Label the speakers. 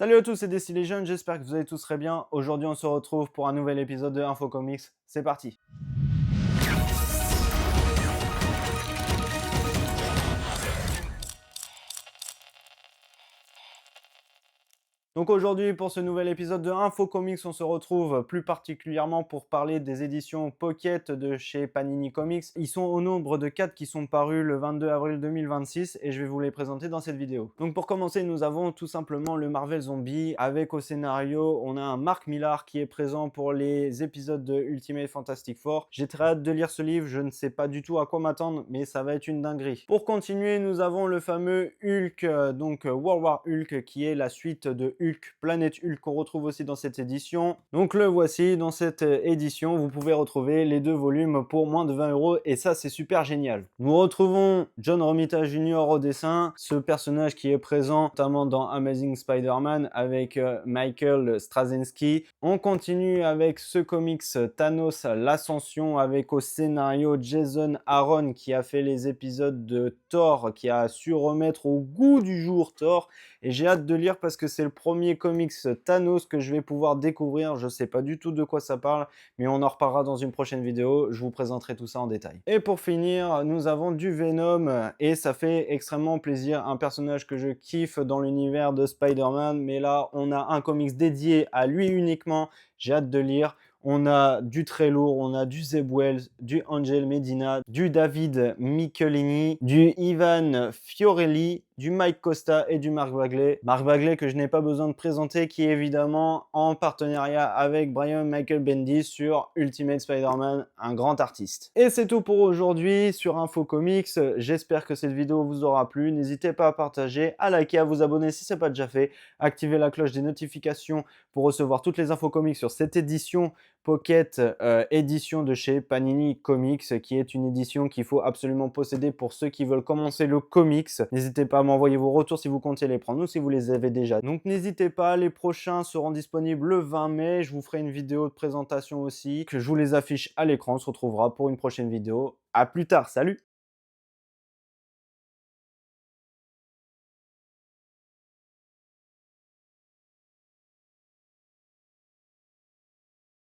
Speaker 1: Salut à tous, c'est Desi les jeunes, j'espère que vous allez tous très bien. Aujourd'hui, on se retrouve pour un nouvel épisode de Info Comics. C'est parti. Donc aujourd'hui, pour ce nouvel épisode de Info Comics, on se retrouve plus particulièrement pour parler des éditions Pocket de chez Panini Comics. Ils sont au nombre de 4 qui sont parus le 22 avril 2026 et je vais vous les présenter dans cette vidéo. Donc pour commencer, nous avons tout simplement le Marvel Zombie avec au scénario, on a un Mark Millar qui est présent pour les épisodes de Ultimate Fantastic Four. J'ai très hâte de lire ce livre, je ne sais pas du tout à quoi m'attendre, mais ça va être une dinguerie. Pour continuer, nous avons le fameux Hulk, donc World War Hulk, qui est la suite de Hulk, Planète Hulk, qu'on retrouve aussi dans cette édition. Donc le voici dans cette édition, vous pouvez retrouver les deux volumes pour moins de 20 € et ça c'est super génial. Nous retrouvons John Romita Jr. au dessin, ce personnage qui est présent notamment dans Amazing Spider-Man avec Michael Straczynski. On continue avec ce comics Thanos l'Ascension avec au scénario Jason Aaron qui a fait les épisodes de Thor, qui a su remettre au goût du jour Thor, et j'ai hâte de lire parce que c'est le premier comics Thanos que je vais pouvoir découvrir. Je sais pas du tout de quoi ça parle, mais on en reparlera dans une prochaine vidéo. Je vous présenterai tout ça en détail. Et pour finir, nous avons du Venom et ça fait extrêmement plaisir. Un personnage que je kiffe dans l'univers de Spider-Man, mais là, on a un comics dédié à lui uniquement. J'ai hâte de lire. On a du très lourd, on a du Zeb Wells, du Angel Medina, du David Michelini, du Ivan Fiorelli, du Mike Costa et du Mark Bagley. Mark Bagley que je n'ai pas besoin de présenter, qui est évidemment en partenariat avec Brian Michael Bendis sur Ultimate Spider-Man, un grand artiste. Et c'est tout pour aujourd'hui sur Info Comics. J'espère que cette vidéo vous aura plu. N'hésitez pas à partager, à liker, à vous abonner si ce n'est pas déjà fait. Activez la cloche des notifications pour recevoir toutes les infos comics sur cette édition Pocket édition de chez Panini Comics, qui est une édition qu'il faut absolument posséder pour ceux qui veulent commencer le comics. N'hésitez pas à m'envoyer vos retours si vous comptez les prendre ou si vous les avez déjà. Donc n'hésitez pas, les prochains seront disponibles le 20 mai. Je vous ferai une vidéo de présentation aussi, que je vous les affiche à l'écran. On se retrouvera pour une prochaine vidéo. À plus tard, salut!